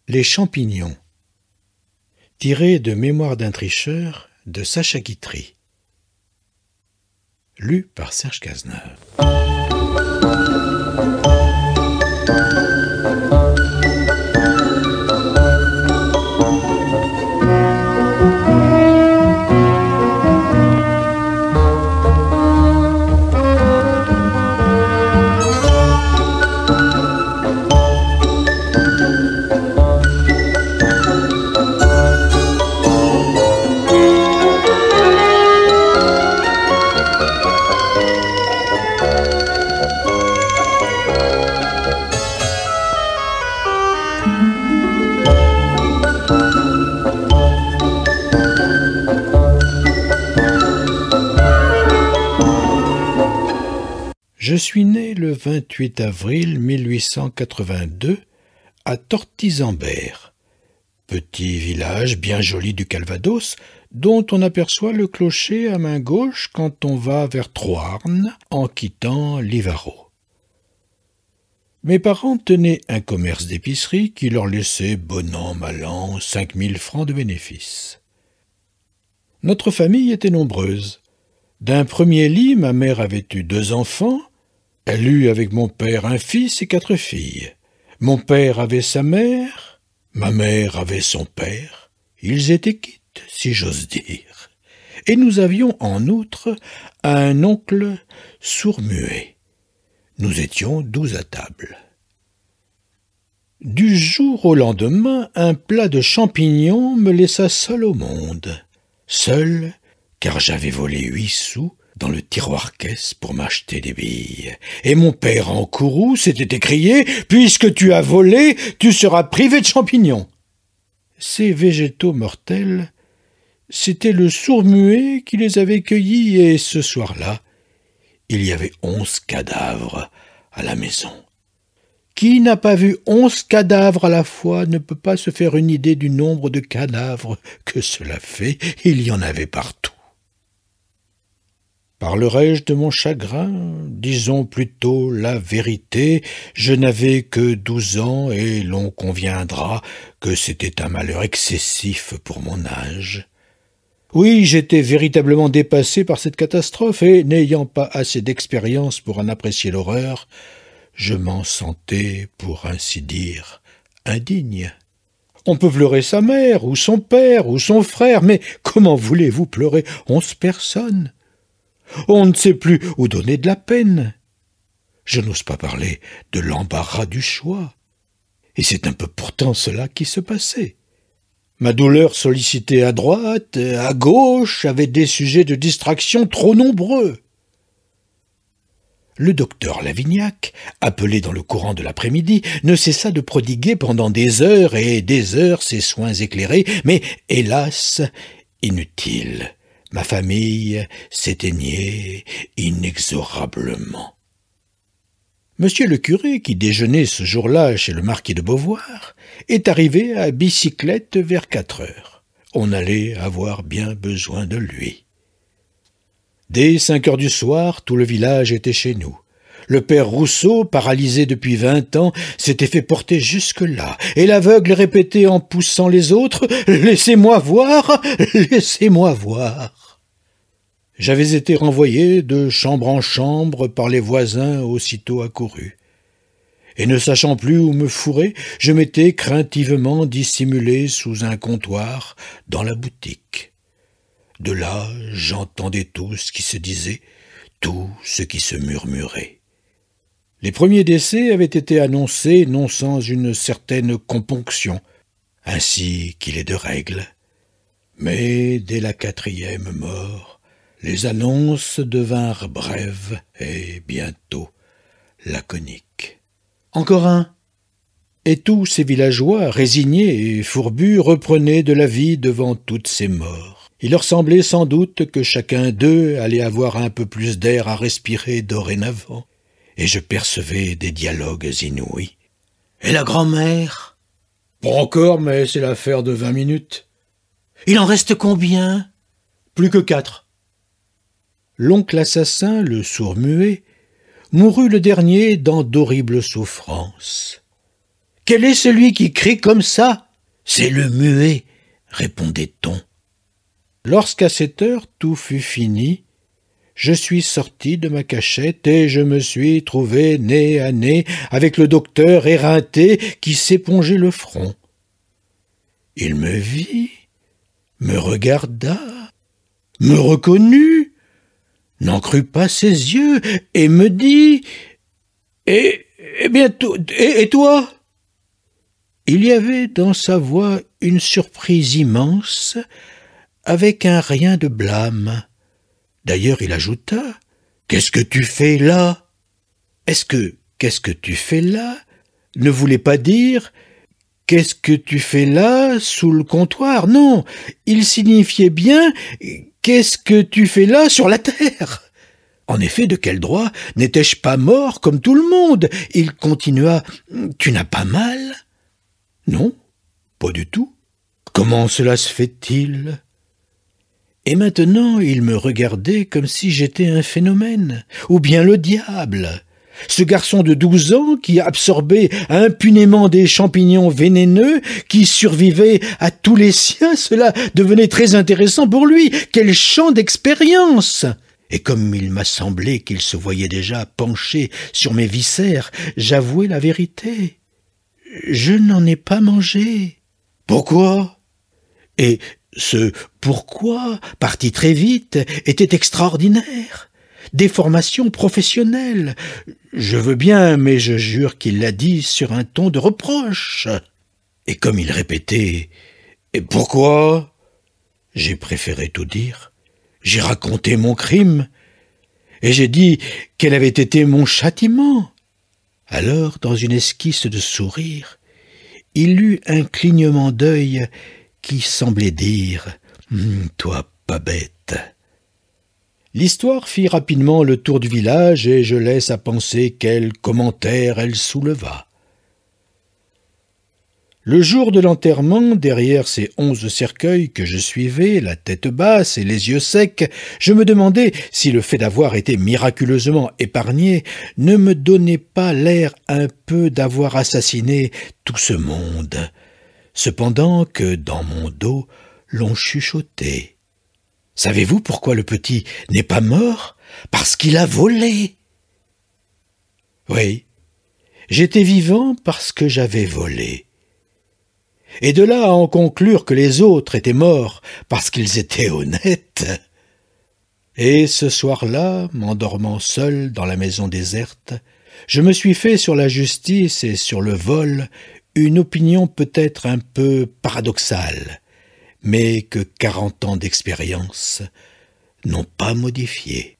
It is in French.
Les champignons. Tiré de Mémoires d'un tricheur de Sacha Guitry. Lu par Serge Cazeneuve. Je suis né le 28 avril 1882 à Tortizambert, petit village bien joli du Calvados, dont on aperçoit le clocher à main gauche quand on va vers Troarn en quittant Livarot. Mes parents tenaient un commerce d'épicerie qui leur laissait, bon an, mal an, 5 000 francs de bénéfice. Notre famille était nombreuse. D'un premier lit, ma mère avait eu 2 enfants. Elle eut avec mon père un fils et 4 filles. Mon père avait sa mère, ma mère avait son père. Ils étaient quittes, si j'ose dire. Et nous avions en outre un oncle sourd-muet. Nous étions 12 à table. Du jour au lendemain, un plat de champignons me laissa seul au monde. Seul, car j'avais volé 8 sous dans le tiroir-caisse pour m'acheter des billes. Et mon père en courroux s'était écrié « Puisque tu as volé, tu seras privé de champignons !» Ces végétaux mortels, c'était le sourd-muet qui les avait cueillis, et ce soir-là, il y avait 11 cadavres à la maison. Qui n'a pas vu 11 cadavres à la fois ne peut pas se faire une idée du nombre de cadavres que cela fait. Il y en avait partout. Parlerai-je de mon chagrin? Disons plutôt la vérité. Je n'avais que 12 ans et l'on conviendra que c'était un malheur excessif pour mon âge. Oui, j'étais véritablement dépassé par cette catastrophe et, n'ayant pas assez d'expérience pour en apprécier l'horreur, je m'en sentais, pour ainsi dire, indigne. On peut pleurer sa mère, ou son père, ou son frère, mais comment voulez-vous pleurer 11 personnes? On ne sait plus où donner de la peine. Je n'ose pas parler de l'embarras du choix. Et c'est un peu pourtant cela qui se passait. Ma douleur sollicitait à droite, à gauche, avait des sujets de distraction trop nombreux. Le docteur Lavignac, appelé dans le courant de l'après-midi, ne cessa de prodiguer pendant des heures et des heures ses soins éclairés, mais, hélas, inutile. Ma famille s'éteignait inexorablement. Monsieur le curé, qui déjeunait ce jour-là chez le marquis de Beauvoir, est arrivé à bicyclette vers 4 heures. On allait avoir bien besoin de lui. Dès 5 heures du soir, tout le village était chez nous. Le père Rousseau, paralysé depuis 20 ans, s'était fait porter jusque-là, et l'aveugle répétait en poussant les autres « Laissez-moi voir, laissez-moi voir !» J'avais été renvoyé de chambre en chambre par les voisins aussitôt accourus. Et ne sachant plus où me fourrer, je m'étais craintivement dissimulé sous un comptoir dans la boutique. De là, j'entendais tout ce qui se disait, tout ce qui se murmurait. Les premiers décès avaient été annoncés non sans une certaine componction, ainsi qu'il est de règle. Mais dès la 4e mort, les annonces devinrent brèves et bientôt laconiques. Encore un. Et tous ces villageois, résignés et fourbus, reprenaient de la vie devant toutes ces morts. Il leur semblait sans doute que chacun d'eux allait avoir un peu plus d'air à respirer dorénavant, et je percevais des dialogues inouïs. « Et la grand-mère ?»« Pas encore, mais c'est l'affaire de 20 minutes. »« Il en reste combien ?»« Plus que 4. » L'oncle assassin, le sourd-muet, mourut le dernier dans d'horribles souffrances. Quel est celui qui crie comme ça? C'est le muet, répondait-on. Lorsqu'à cette heure tout fut fini, je suis sorti de ma cachette et je me suis trouvé nez à nez avec le docteur éreinté qui s'épongeait le front. Il me vit, me regarda, me reconnut, n'en crut pas ses yeux et me dit « Et toi ?» Il y avait dans sa voix une surprise immense, avec un rien de blâme. D'ailleurs, il ajouta « Qu'est-ce que tu fais là ?» Est-ce que « Qu'est-ce que tu fais là ?» ne voulait pas dire « Qu'est-ce que tu fais là sous le comptoir ?» Non, il signifiait bien « Qu'est-ce que tu fais là sur la terre ?» En effet, de quel droit n'étais-je pas mort comme tout le monde? Il continua « Tu n'as pas mal ?» Non, pas du tout. Comment cela se fait-il? Et maintenant, il me regardait comme si j'étais un phénomène, ou bien le diable. Ce garçon de 12 ans qui absorbait impunément des champignons vénéneux, qui survivait à tous les siens, cela devenait très intéressant pour lui. Quel champ d'expérience! Et comme il m'a semblé qu'il se voyait déjà penché sur mes viscères, j'avouai la vérité. Je n'en ai pas mangé. Pourquoi? Et ce pourquoi, parti très vite, était extraordinaire. Déformation professionnelle. Je veux bien, mais je jure qu'il l'a dit sur un ton de reproche. Et comme il répétait « Et pourquoi ?» j'ai préféré tout dire. J'ai raconté mon crime, et j'ai dit quel avait été mon châtiment. Alors, dans une esquisse de sourire, il eut un clignement d'œil qui semblait dire « Toi, pas bête !» L'histoire fit rapidement le tour du village et je laisse à penser quels commentaires elle souleva. Le jour de l'enterrement, derrière ces 11 cercueils que je suivais, la tête basse et les yeux secs, je me demandais si le fait d'avoir été miraculeusement épargné ne me donnait pas l'air un peu d'avoir assassiné tout ce monde. Cependant que, dans mon dos, l'on chuchotait. « Savez-vous pourquoi le petit n'est pas mort? Parce qu'il a volé !» Oui, j'étais vivant parce que j'avais volé. Et de là à en conclure que les autres étaient morts parce qu'ils étaient honnêtes. Et ce soir-là, m'endormant seul dans la maison déserte, je me suis fait sur la justice et sur le vol une opinion peut-être un peu paradoxale, mais que 40 ans d'expérience n'ont pas modifiée.